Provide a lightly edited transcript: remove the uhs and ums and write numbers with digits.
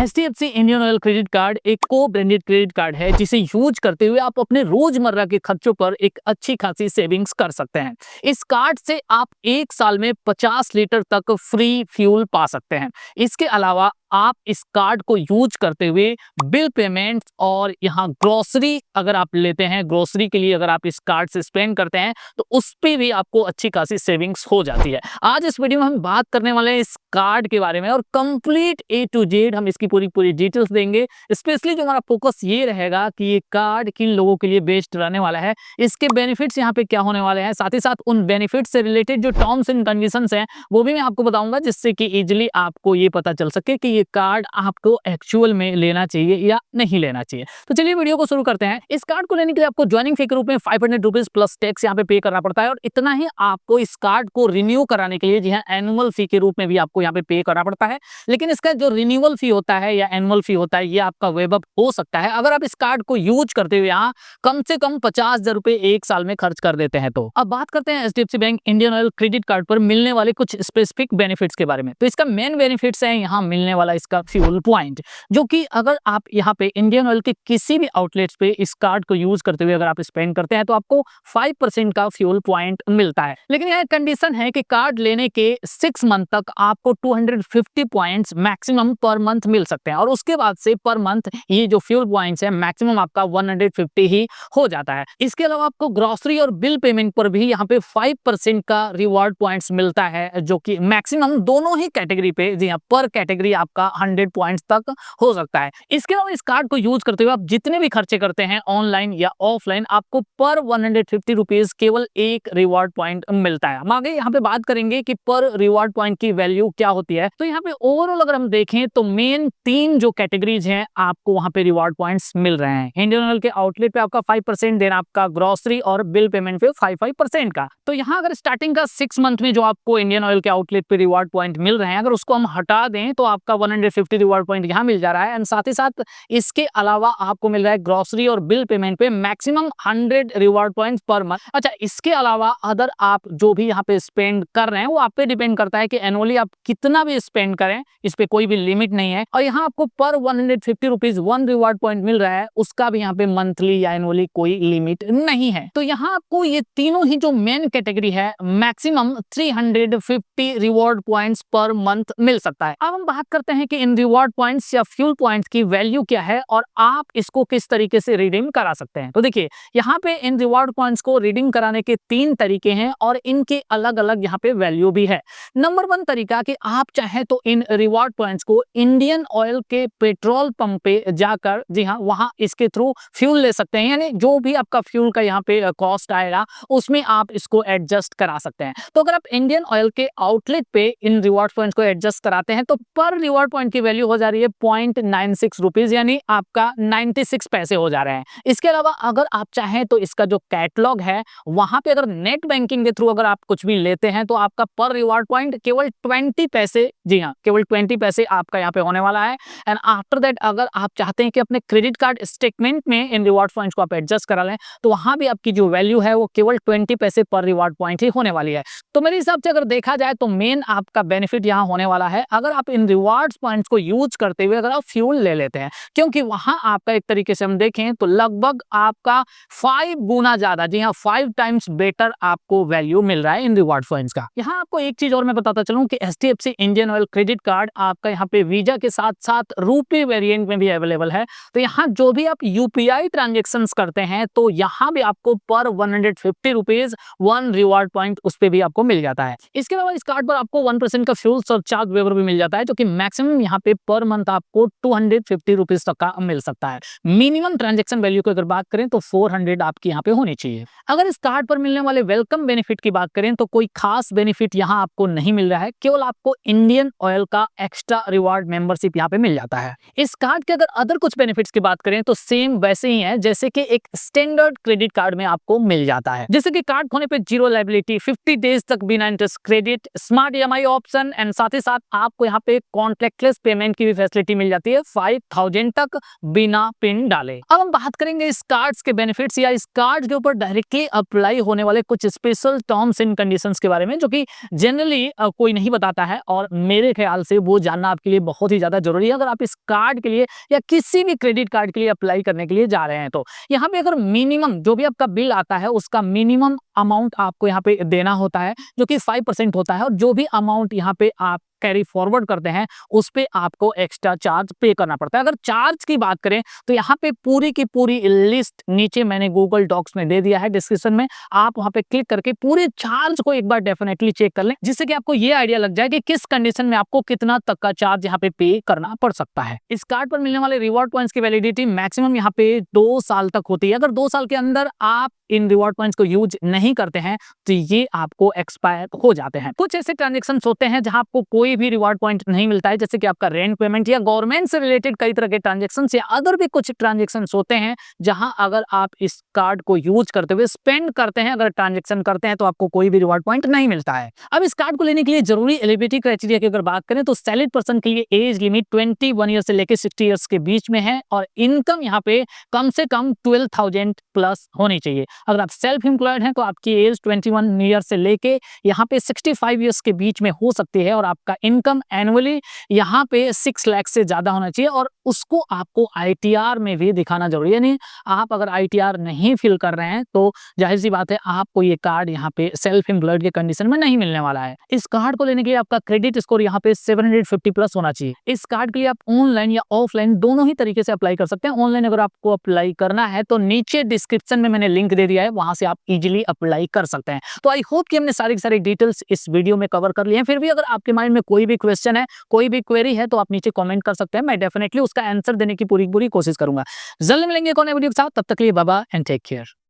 HDFC Indian oil credit card एक को branded credit card है जिसे यूज करते हुए आप अपने रोजमर्रा के खर्चों पर एक अच्छी खासी सेविंग्स कर सकते हैं। इस कार्ड से आप एक साल में 50 लीटर तक फ्री फ्यूल पा सकते हैं। इसके अलावा आप इस कार्ड को यूज करते हुए बिल पेमेंट और यहाँ ग्रोसरी अगर आप लेते हैं, ग्रोसरी के लिए अगर आप इस कार्ड से स्पेंड करते हैं तो उस पे भी आपको अच्छी खासी सेविंग्स हो जाती है। आज इस वीडियो में हम बात करने वाले हैं इस कार्ड के बारे में और कंप्लीट ए टू जेड हम इसकी पूरी डिटेल्स देंगे। स्पेशली जो हमारा फोकस ये रहेगा कि ये कार्ड किन लोगों के लिए बेस्ट रहने वाला है, इसके बेनिफिट्स यहाँ पे क्या होने वाले हैं, साथ ही साथ उन बेनिफिट्स से रिलेटेड जो टर्म्स एंड कंडीशंस हैं वो भी मैं आपको बताऊंगा, जिससे कि इजिली आपको ये पता चल सके कि ये कार्ड आपको एक्चुअल में लेना चाहिए या नहीं लेना चाहिए। तो चलिए वीडियो को शुरू करते हैं। इस कार्ड को लेने के लिए आपको ज्वाइनिंग फी के रूप में 500 रुपीज प्लस टैक्स यहाँ पे पे करना पड़ता है और इतना ही आपको इस कार्ड को रिन्यू कराने के लिए जी हाँ एनुअल फी के रूप में भी आपको यहाँ पे करना पड़ता है। लेकिन इसका जो रिन्यूअल फी होता है या एनुअल फी होता है ये आपका वेब अप हो सकता है अगर आप इस कार्ड को यूज करते हुए यहाँ कम से कम 50,000 रुपए एक साल में खर्च कर देते हैं। तो अब बात करते हैं HDFC bank Indian oil credit card पर मिलने वाले कुछ स्पेसिफिक बेनिफिट्स के बारे में। तो इसका मेन बेनिफिट्स है यहाँ मिलने वाला इसका फ्यूल पॉइंट, जो कि अगर आप यहाँ पे इंडियन ऑयल के किसी भी आउटलेट्स पे इस कार्ड को यूज करते हुए अगर आप स्पेंड करते हैं तो आपको 5% का फ्यूल पॉइंट मिलता है। लेकिन यह कंडीशन है कि कार्ड लेने के 6 मंथ तक आपको 250 पॉइंट्स मैक्सिमम पर मंथ मिल सकते हैं और उसके बाद से पर मंथ ये जो फ्यूल पॉइंट्स है मैक्सिमम आपका 150 ही हो जाता है। इसके अलावा आपको ग्रोसरी और बिल पेमेंट पर भी यहाँ पे 5% का रिवॉर्ड पॉइंट्स मिलता है, जो कि मैक्सिमम दोनों ही कैटेगरी पे जी हाँ पर कैटेगरी आपका 100 पॉइंट्स तक हो सकता है। इसके अलावा इस कार्ड को यूज करते हुए आप जितने भी खर्चे करते हैं ऑनलाइन या ऑफलाइन आपको पर 150 रुपीज केवल एक रिवॉर्ड पॉइंट मिलता है। हम आगे यहाँ पे बात करेंगे कि पर रिवॉर्ड पॉइंट की वैल्यू क्या होती है। तो यहाँ पे ओवरऑल अगर हम देखें तो मेन 3 जो कैटेगरीज हैं आपको वहां पे रिवॉर्ड पॉइंट्स मिल रहे हैं। इंडियन ऑयल के आउटलेट पे आपका 5%, देन आपका ग्रोसरी और बिल पेमेंट पे 5% का। तो यहाँ अगर स्टार्टिंग का 6 मंथ में जो आपको इंडियन ऑयल के आउटलेट पे रिवॉर्ड पॉइंट मिल रहे हैं अगर उसको हम हटा दें तो आपका 150 रिवॉर्ड पॉइंट यहाँ मिल जा रहा है। एंड साथ ही साथ इसके अलावा आपको मिल रहा है ग्रोसरी और बिल पेमेंट पे maximum 100 reward point per month. अच्छा, इसके अलावा अदर आप जो भी यहाँ पे स्पेंड कर रहे हैं वो आप पे डिपेंड करता है कि एनुअली आप कितना भी स्पेंड करें, इस पे कोई भी लिमिट नहीं है। और यहाँ आपको पर 150 रुपीज 1 रिवॉर्ड पॉइंट मिल रहा है, उसका भी यहाँ पे मंथली या एनुअली कोई लिमिट नहीं है। तो यहाँ आपको ये तीनों ही जो मेन कैटेगरी है मैक्सिमम 350 रिवॉर्ड पॉइंट्स पर मंथ मिल सकता है। अब हम बात करते हैं कि इन रिवॉर्ड पॉइंट्स या फ्यूल पॉइंट्स की वैल्यू क्या है और आप इसको किस तरीके से रिडीम करा सकते हैं। तो देखिए यहाँ पे इन रिवॉर्ड पॉइंट्स को रिडीम कराने के 3 तरीके हैं और इनके अलग अलग यहाँ पे वैल्यू भी है। नंबर 1 तरीका कि आप चाहे तो इन रिवॉर्ड पॉइंट्स को इंडियन ऑयल के पेट्रोल पंप पे जाकर जी हाँ वहां इसके थ्रू फ्यूल ले सकते हैं, यानी जो भी आपका फ्यूल का यहाँ पे कॉस्ट आएगा उसमें आप इसको एडजस्ट करा सकते हैं। तो अगर आप इंडियन ऑयल के आउटलेट पे इन रिवॉर्ड पॉइंट्स को एडजस्ट कराते हैं तो पर रिवॉर्ड पॉइंट की वैल्यू हो जा रही है 0.96 रुपीज, यानी आपका 96 पैसे हो जा रहे हैं। इसके अलावा अगर आप चाहें तो इसका जो कैटलॉग है वहां पे अगर नेट बैंकिंग के थ्रू अगर आप कुछ भी लेते हैं तो आपका पर रिवॉर्ड पॉइंट केवल 20 पैसे, जी हाँ केवल 20 पैसे आपका यहाँ पे होने वाला है। एंड आफ्टर दैट अगर आप चाहते हैं कि अपने क्रेडिट कार्ड स्टेटमेंट में इन रिवॉर्ड पॉइंट्स को आप एडजस्ट करा लें तो वहां भी आपकी जो वैल्यू है वो केवल 20 पैसे पर रिवॉर्ड पॉइंट ही होने वाली है। तो मेरे हिसाब से अगर देखा जाए तो मेन आपका बेनिफिट यहाँ होने वाला है अगर आप इन रिवॉर्ड पॉइंट्स को यूज करते हुए अगर आप फ्यूल ले लेते हैं, क्योंकि वहां आपका एक तरीके से हम देखें तो लगभग आपका 5 गुना ज्यादा, जी हाँ 5 टाइम्स बेटर आपको वैल्यू मिल रहा है इन रिवॉर्ड पॉइंट्स का। यहाँ आपको एक चीज और मैं बताता चलूं कि HDFC Indian oil credit card आपका यहाँ पे वीजा के साथ साथ रुपए वेरिएंट में भी अवेलेबल है। तो यहाँ जो भी आप UPI ट्रांजेक्शन करते हैं तो यहाँ भी आपको पर 150 रुपीज 1 रिवॉर्ड पॉइंट उस पर भी आपको मिल जाता है। इसके अलावा इस कार्ड पर आपको 1% का फ्यूल सरचार्ज वेवर भी मिल जाता है, जो कि मैक्सिमम यहाँ पे पर मंथ आपको 250 रुपीज तक का मिल सकता है। मिनिमम ट्रांजेक्शन वैल्यू की अगर बात करें तो 400 आपकी यहाँ पे होनी चाहिए। अगर इस कार्ड पर मिलने वाले वेलकम बेनिफिट की बात करें तो कोई खास बेनिफिट यहाँ आपको नहीं मिल रहा है, केवल आपको इंडियन ऑयल का एक्स्ट्रा रिवॉर्ड मेंबरशिप यहाँ पे मिल जाता है। इस कार्ड के अगर अदर कुछ बेनिफिट्स की बात करें तो सेम वैसे ही है जैसे कि एक स्टैंडर्ड क्रेडिट कार्ड में आपको मिल जाता है, जैसे कि कार्ड खोने पे 0 लायबिलिटी, 50 डेज तक बिना interest credit, smart EMI option and साथ ही साथ आपको यहाँ पे कॉन्टैक्ट कॉन्टैक्टलेस पेमेंट की भी फैसिलिटी मिल जाती है 5000 तक बिना पिन डाले। अब हम बात करेंगे इस कार्ड्स के बेनिफिट्स या इस कार्ड के ऊपर डायरेक्टली अप्लाई होने वाले कुछ स्पेशल टर्म्स एंड कंडीशंस के बारे में, जो कि जनरली कोई नहीं बताता है और मेरे ख्याल से वो जानना आपके लिए बहुत ही ज्यादा जरूरी है अगर आप इस कार्ड के लिए या किसी भी क्रेडिट कार्ड के लिए अप्लाई करने के लिए जा रहे हैं। तो यहाँ पे अगर मिनिमम जो भी आपका बिल आता है उसका मिनिमम अमाउंट आपको यहाँ पे देना होता है, जो कि 5% होता है, और जो भी अमाउंट यहाँ पे आप कैरी फॉरवर्ड करते हैं उस पे आपको एक्स्ट्रा चार्ज पे करना पड़ता है। अगर चार्ज की बात करें तो यहाँ पे पूरी की पूरी लिस्ट नीचे मैंने गूगल डॉक्स में दे दिया है डिस्क्रिप्शन में, आप वहां पे क्लिक करके पूरे चार्ज को एक बार डेफिनेटली चेक कर लें, जिससे कि आपको ये आइडिया लग जाए कि किस कंडीशन में आपको कितना तक का चार्ज यहाँ पे करना पड़ सकता है। इस कार्ड पर मिलने वाले रिवॉर्ड पॉइंट्स की वैलिडिटी मैक्सिमम यहाँ पे 2 साल तक होती है। अगर 2 साल के अंदर आप इन रिवॉर्ड पॉइंट्स को यूज नहीं करते हैं तो ये आपको एक्सपायर हो जाते हैं। कुछ ऐसे ट्रांजेक्शन होते हैं जहां आपको कोई भी रिवॉर्ड पॉइंट नहीं मिलता है, जैसे कि आपका रेंट पेमेंट या गवर्नमेंट से रिलेटेड कई तरह के ट्रांजेक्शन या अदर भी कुछ ट्रांजेक्शन होते हैं जहां अगर आप इस कार्ड को यूज करते हुए स्पेंड करते हैं, अगर ट्रांजेक्शन करते हैं तो आपको कोई भी रिवॉर्ड पॉइंट नहीं मिलता है। अब इस कार्ड को लेने के लिए जरूरी एलिजिबिलिटी क्राइटेरिया की अगर बात करें तो सैलरीड पर्सन के लिए एज लिमिट 21 ईयर से लेकर 60 ईयर्स के बीच में है और इनकम यहाँ पे कम से कम 12,000 प्लस होनी चाहिए। अगर आप सेल्फ एम्प्लॉयड हैं तो आपकी एज 21 ईयर से लेके यहाँ पे 65 ईयर्स के बीच में हो सकती है और आपका इनकम एनुअली यहाँ पे 6 लाख से ज्यादा होना चाहिए और उसको आपको आईटीआर में भी दिखाना जरूरी है। नहीं, आप अगर आईटीआर नहीं फिल कर रहे हैं तो जाहिर सी बात है आपको ये कार्ड यहाँ पे सेल्फ एम्प्लॉयड के कंडीशन में नहीं मिलने वाला है। इस कार्ड को लेने के लिए आपका क्रेडिट स्कोर यहाँ पे 750 प्लस होना चाहिए। इस कार्ड के लिए आप ऑनलाइन या ऑफलाइन दोनों ही तरीके से अप्लाई कर सकते हैं। ऑनलाइन अगर आपको अप्लाई करना है तो नीचे डिस्क्रिप्शन में मैंने लिंक दे दिया है, वहां से आप इजीली अप्लाई कर सकते हैं। तो आई होप कि हमने सारी की सारी डिटेल्स इस वीडियो में कवर कर लिए हैं। फिर भी अगर आपके माइंड में कोई भी क्वेश्चन है, कोई भी क्वेरी है तो आप नीचे कमेंट कर सकते हैं, मैं डेफिनेटली उसका आंसर देने की पूरी कोशिश करूंगा। जल्द मिलेंगे एक और नए वीडियो के साथ, तब तक के लिए bye bye and take care.